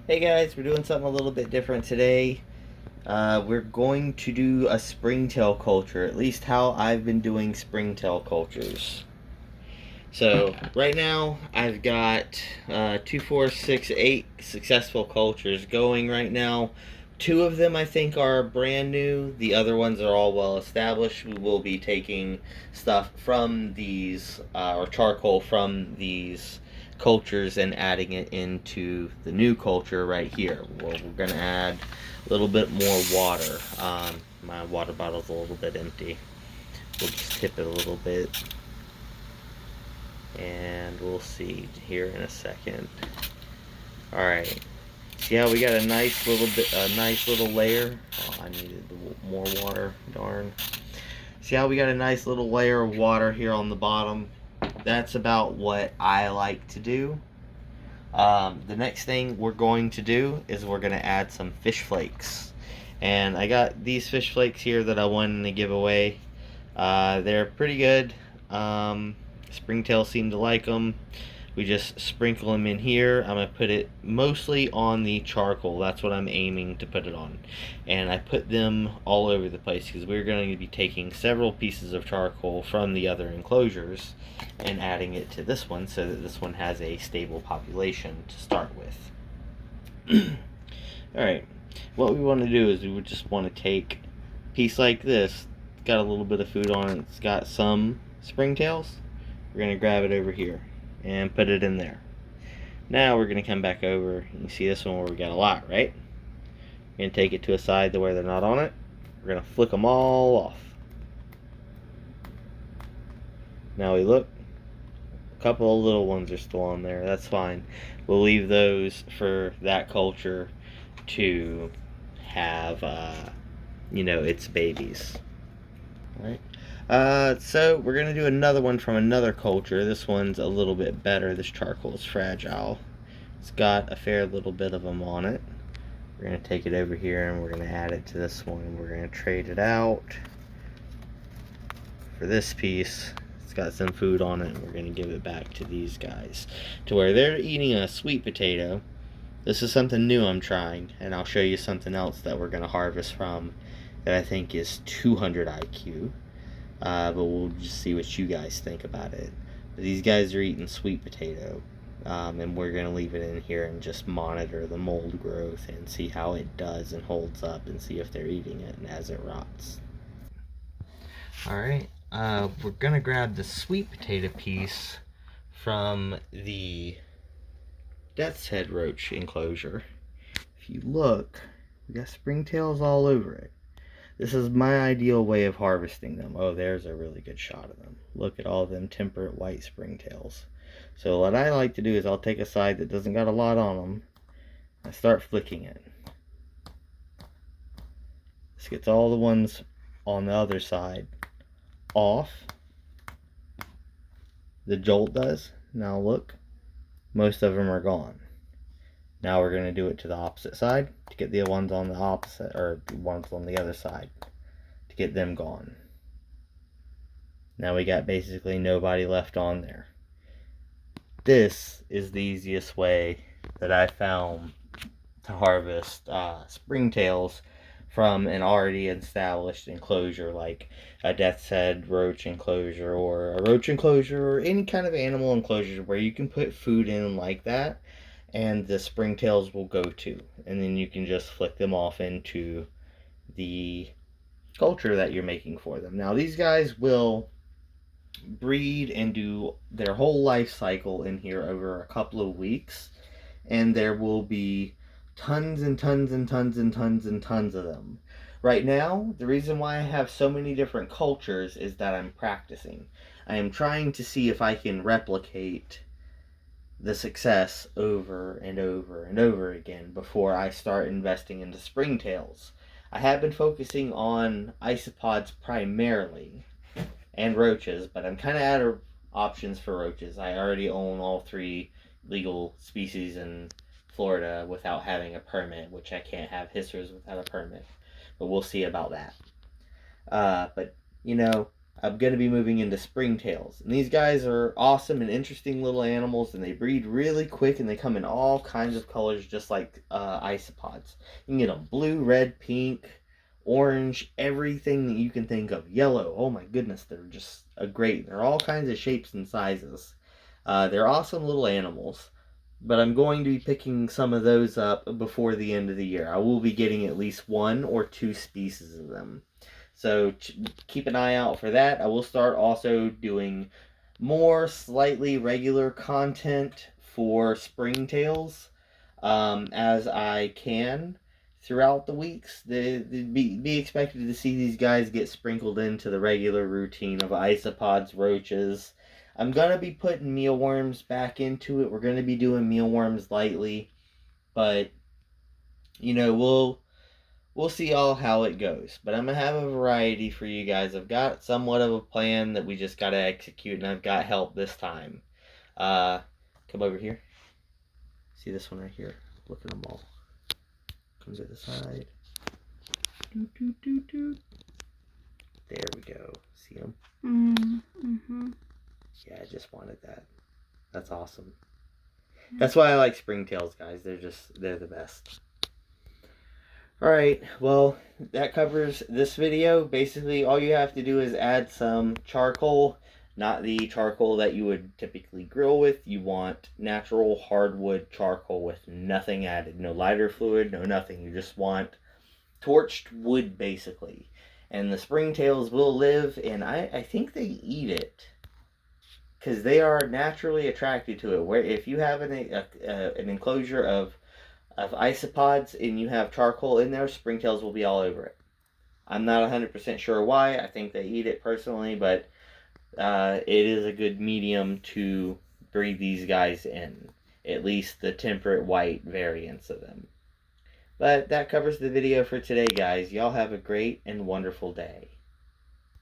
Hey guys, we're doing something a little bit different today. We're going to do a springtail culture, at least how I've been doing springtail cultures. So, right now, I've got 2, 4, 6, 8 successful cultures going right now. Two of them I think are brand new, the other ones are all well established. We will be taking stuff from these, or charcoal from these cultures and adding it into the new culture right here. Well, we're going to add a little bit more water. My water bottle's a little bit empty. We'll just tip it a little bit and we'll see here in a second. All right, see how we got a nice little layer. Oh, I needed more water, darn. See how we got a nice little layer of water here on the bottom. That's about what I like to do. The next thing we're going to do is we're going to add some fish flakes, and I got these fish flakes here that I wanted to give away. They're pretty good. Springtail seem to like them. We just sprinkle them in here. I'm going to put it mostly on the charcoal. That's what I'm aiming to put it on. And I put them all over the place because we're going to be taking several pieces of charcoal from the other enclosures and adding it to this one so that this one has a stable population to start with. Alright, what we want to do is we would just want to take a piece like this. It's got a little bit of food on it. It's got some springtails. We're going to grab it over here and put it in there. Now we're going to come back over. You see this one where we got a lot, right? We're going to take it to a side to where they're not on it. We're going to flick them all off. Now we look. A couple of little ones are still on there. That's fine. We'll leave those for that culture to have, its babies. Alright. So we're going to do another one from another culture. This one's a little bit better. This charcoal is fragile. It's got a fair little bit of them on it. We're going to take it over here and we're going to add it to this one. We're going to trade it out for this piece. It's got some food on it, and we're going to give it back to these guys to where they're eating a sweet potato. This is something new I'm trying, and I'll show you something else that we're going to harvest from that I think is 200 IQ. But we'll just see what you guys think about it. But these guys are eating sweet potato, and we're going to leave it in here and just monitor the mold growth and see how it does and holds up and see if they're eating it and as it rots. Alright, we're going to grab the sweet potato piece from the death's head roach enclosure. If you look, we got springtails all over it. This is my ideal way of harvesting them. Oh, there's a really good shot of them. Look at all of them temperate white springtails. So what I like to do is I'll take a side that doesn't got a lot on them and start flicking it. This gets all the ones on the other side off. The jolt does. Now look, most of them are gone. Now we're going to do it to the opposite side to get the ones on the opposite, or the ones on the other side, to get them gone. Now we got basically nobody left on there. This is the easiest way that I found to harvest springtails from an already established enclosure, like a death's head roach enclosure or a roach enclosure or any kind of animal enclosure where you can put food in like that and the springtails will go to, and then you can just flick them off into the culture that you're making for them. Now these guys will breed and do their whole life cycle in here over a couple of weeks, and there will be tons and tons and tons and tons and tons of them. Right now, the reason why I have so many different cultures is that I'm practicing. I am trying to see if I can replicate the success over and over and over again before I start investing into springtails. I have been focusing on isopods primarily and roaches, but I'm kind of out of options for roaches. I already own all 3 legal species in Florida without having a permit, which I can't have hissers without a permit. But we'll see about that. But, I'm going to be moving into springtails. And these guys are awesome and interesting little animals, and they breed really quick, and they come in all kinds of colors, just like isopods. You can get them blue, red, pink, orange, everything that you can think of. Yellow, oh my goodness, they're just great. They're all kinds of shapes and sizes. They're awesome little animals. But I'm going to be picking some of those up before the end of the year. I will be getting at least 1 or 2 species of them. So keep an eye out for that. I will start also doing more slightly regular content for springtails as I can throughout the weeks. Be expected to see these guys get sprinkled into the regular routine of isopods, roaches. I'm going to be putting mealworms back into it. We're going to be doing mealworms lightly, but you know, we'll see all how it goes. But I'm going to have a variety for you guys. I've got somewhat of a plan that we just got to execute, and I've got help this time. Come over here. See this one right here? Look at them all. Come to the side. Doot, doot, doot, doot. There we go. See them? Mm-hmm. Yeah, I just wanted that. That's awesome. That's why I like springtails, guys. They're the best. Alright, well, that covers this video. Basically, all you have to do is add some charcoal, not the charcoal that you would typically grill with. You want natural hardwood charcoal with nothing added. No lighter fluid, no nothing. You just want torched wood, basically. And the springtails will live, and I think they eat it, because they are naturally attracted to it. Where if you have an enclosure of isopods and you have charcoal in there, springtails will be all over it. I'm not 100% sure why. I think they eat it personally, but it is a good medium to breed these guys in. At least the temperate white variants of them. But that covers the video for today, guys. Y'all have a great and wonderful day.